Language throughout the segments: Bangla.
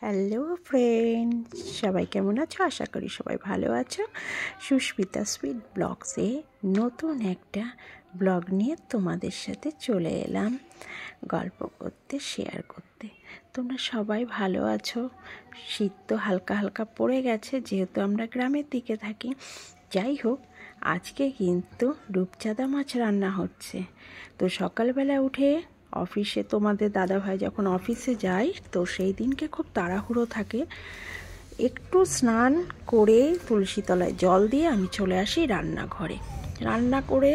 হ্যালো ফ্রেন্ডস, সবাই কেমন আছো? আশা করি সবাই ভালো আছো। সুস্মিতা সুইট ব্লগসে নতুন একটা ব্লগ নিয়ে তোমাদের সাথে চলে এলাম গল্প করতে, শেয়ার করতে। তোমরা সবাই ভালো আছো? শীত তো হালকা হালকা পড়ে গেছে, যেহেতু আমরা গ্রামের দিকে থাকি। যাই হোক, আজকে কিন্তু রূপচাঁদা মাছ রান্না হচ্ছে। তো সকালবেলা উঠে অফিসে তোমাদের দাদাভাই যখন অফিসে যায়, তো সেই দিনকে খুব তাড়াহুড়ো থাকে। একটু স্নান করে তুলসী তলায় জল দিয়ে আমি চলে আসি রান্নাঘরে। রান্না করে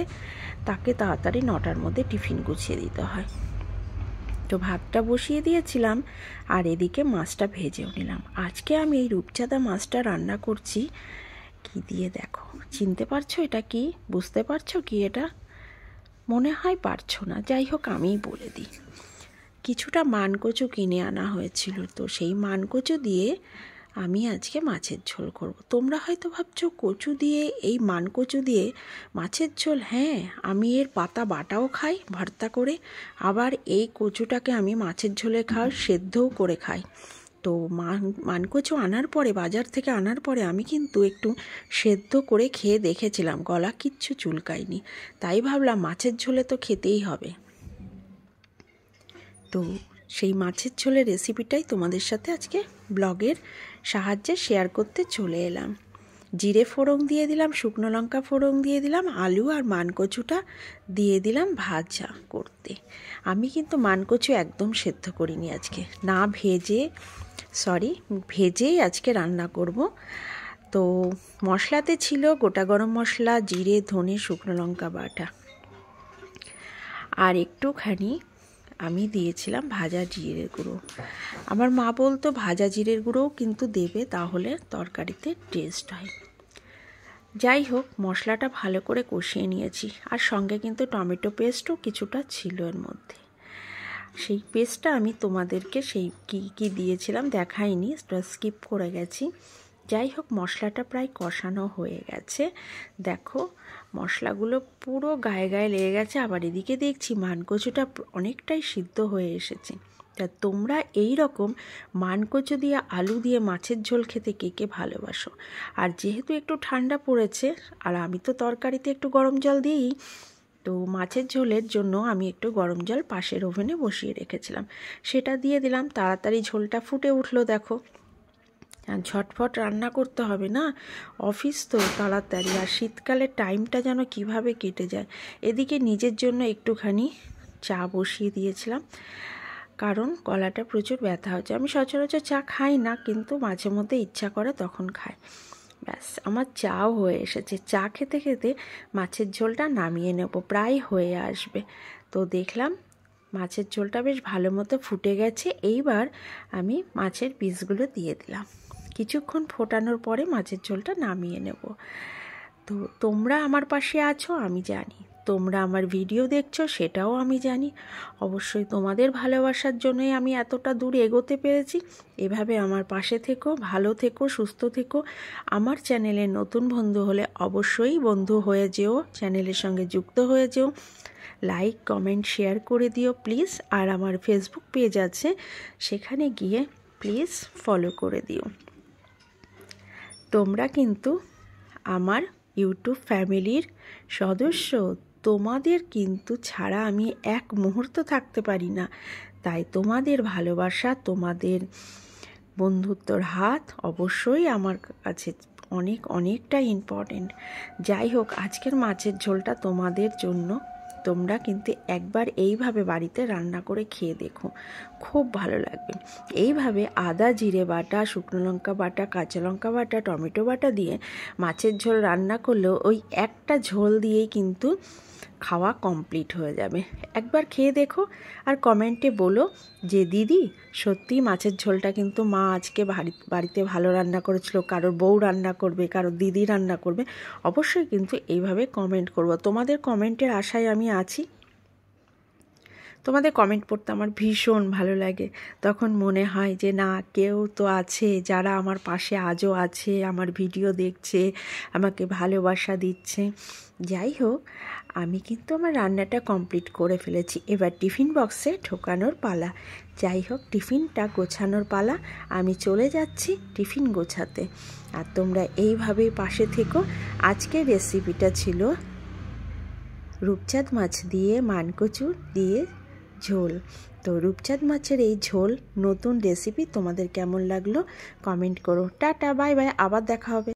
তাকে তাড়াতাড়ি 9টার মধ্যে টিফিন গুছিয়ে দিতে হয়। তো ভাতটা বসিয়ে দিয়েছিলাম আর এদিকে মাছটা ভেজেও নিলাম। আজকে আমি এই রূপচাঁদা মাছটা রান্না করছি কি দিয়ে, দেখো। চিনতে পারছো এটা কি? বুঝতে পারছো কি এটা? মনে হয় পারছো না। যাই হোক, আমিই বলে দিই। কিছুটা মানকচু কিনে আনা হয়েছিল, তো সেই মানকচু দিয়ে আমি আজকে মাছের ঝোল করব। তোমরা হয়তো ভাবছো কচু দিয়ে, এই মানকচু দিয়ে মাছের ঝোল? হ্যাঁ, আমি এর পাতা বাটাও খাই ভর্তা করে, আবার এই কচুটাকে আমি মাছের ঝোলে খাই, সেদ্ধও করে খাই। তো মানকচু আনার পরে, বাজার থেকে আনার পরে আমি কিন্তু একটু সেদ্ধ করে খেয়ে দেখেছিলাম, গলা কিচ্ছু চুলকায়নি। তাই ভাবলাম মাছের ঝোলে তো খেতেই হবে। তো সেই মাছের ঝোলের রেসিপিটাই তোমাদের সাথে আজকে ব্লগের সাহায্যে শেয়ার করতে চলে এলাম। জিরে ফোড়ন দিয়ে দিলাম, শুকনো লঙ্কা ফোড়ন দিয়ে দিলাম, আলু আর মানকচুটা দিয়ে দিলাম ভাজা করতে। আমি কিন্তু মানকচু একদম সেদ্ধ করিনি আজকে, না ভেজেই আজকে রান্না করব। তো মশলাতে ছিল গোটা গরম মশলা, জিরে, ধনে, শুকনো লঙ্কা বাটা, আর একটুখানি আমি দিয়েছিলাম ভাজা জিরের গুঁড়ো। আমার মা বলতো ভাজা জিরের গুঁড়োও কিন্তু দেবে, তাহলে তরকারিতে টেস্ট হয়। যাই হোক, মশলাটা ভালো করে কষিয়ে নিয়েছি, আর সঙ্গে কিন্তু টমেটো পেস্টও কিছুটা ছিল এর মধ্যে। সেই পেস্টটা আমি তোমাদেরকে সেই কী দিয়েছিলাম দেখাইনি, স্কিপ করে গেছি। যাই হোক, মশলাটা প্রায় কষানো হয়ে গেছে। দেখো, মশলাগুলো পুরো গায়ে গায়ে লেগে গেছে। আবার এদিকে দেখছি মানকচুটা অনেকটাই সিদ্ধ হয়ে এসেছে। তা তোমরা এই রকম মানকচু দিয়ে আলু দিয়ে মাছের ঝোল খেতে কে কে ভালোবাসো? আর যেহেতু একটু ঠান্ডা পড়েছে, আর আমি তো তরকারিতে একটু গরম জল দিই, তো মাছের ঝোলের জন্য আমি একটু গরম জল পাশের ওভেনে বসিয়ে রেখেছিলাম, সেটা দিয়ে দিলাম। তাড়াতাড়ি ঝোলটা ফুটে উঠলো, দেখো। ঝটফট রান্না করতে হবে না, অফিস তো তাড়াতাড়ি। আর শীতকালের টাইমটা যেন কিভাবে কেটে যায়। এদিকে নিজের জন্য একটুখানি চা বসিয়ে দিয়েছিলাম, কারণ গলাটা প্রচুর ব্যথা হচ্ছে। আমি সচরাচর চা খাই না, কিন্তু মাঝে মধ্যে ইচ্ছা করে তখন খাই। ব্যাস, আমার চাও হয়ে এসেছে। চা খেতে খেতে মাছের ঝোলটা নামিয়ে নেব, প্রায় হয়ে আসবে। তো দেখলাম মাছের ঝোলটা বেশ ভালো মতো ফুটে গেছে। এইবার আমি মাছের পিসগুলো দিয়ে দিলাম। কিছুক্ষণ ফোটানোর পরে মাছের ঝোলটা নামিয়ে নেব। তো তোমরা আমার পাশে আছো আমি জানি, তোমরা আমার ভিডিও দেখছো সেটাও আমি জানি। অবশ্যই তোমাদের ভালোবাসার জন্যই আমি এতটা দূর এগোতে পেরেছি। এভাবে আমার পাশে থেকো, ভালো থেকো, সুস্থ থেকো। আমার চ্যানেলের নতুন বন্ধু হলে অবশ্যই বন্ধু হয়ে যেও, চ্যানেলের সঙ্গে যুক্ত হয়ে যেও। লাইক, কমেন্ট, শেয়ার করে দিও প্লিজ। আর আমার ফেসবুক পেজ আছে, সেখানে গিয়ে প্লিজ ফলো করে দিও। তোমরা কিন্তু আমার ইউটিউব ফ্যামিলির সদস্য। তোমাদের কিন্তু ছাড়া আমি এক মুহূর্ত থাকতে পারি না। তাই তোমাদের ভালোবাসা, তোমাদের বন্ধুত্বর হাত অবশ্যই আমার কাছে অনেকটা ইম্পর্টেন্ট। যাই হোক, আজকের মাছের ঝোলটা তোমাদের জন্য। তোমরা কিন্তু একবার এইভাবে বাড়িতে রান্না করে খেয়ে দেখো, খুব ভালো লাগবে। এইভাবে আদা, জিরে বাটা, শুকনো লঙ্কা বাটা, কাঁচা লঙ্কা বাটা, টমেটো বাটা দিয়ে মাছের ঝোল রান্না করলেও ওই একটা ঝোল দিয়েই কিন্তু খাওয়া কমপ্লিট হয়ে যাবে। একবার খেয়ে দেখো, আর কমেন্টে বলো যে দিদি সত্যি মাছের ঝোলটা কিন্তু মা আজকে বাড়িতে ভালো রান্না করেছিল। কারোর বউ রান্না করবে, কারোর দিদি রান্না করবে, অবশ্যই কিন্তু এইভাবে কমেন্ট করব। তোমাদের কমেন্টের আশায় আমি আছি। তোমাদের কমেন্ট পড়তে আমার ভীষণ ভালো লাগে। তখন মনে হয় যে না, কেউ তো আছে যারা আমার পাশে আজও আছে, আমার ভিডিও দেখছে, আমাকে ভালোবাসা দিচ্ছে। যাই হোক, আমি কিন্তু আমার রান্নাটা কমপ্লিট করে ফেলেছি। এবার টিফিন বক্সে ঢোকানোর পালা। যাই হোক, টিফিনটা গোছানোর পালা। আমি চলে যাচ্ছি টিফিন গোছাতে, আর তোমরা এইভাবেই পাশে থেকো। আজকের রেসিপিটা ছিল রূপচাঁদ মাছ দিয়ে মানকচু দিয়ে ঝোল। তো রূপচাঁদ মাছের এই ঝোল নতুন রেসিপি তোমাদের কেমন লাগলো কমেন্ট করো। টাটা, বাই বাই, আবার দেখা হবে।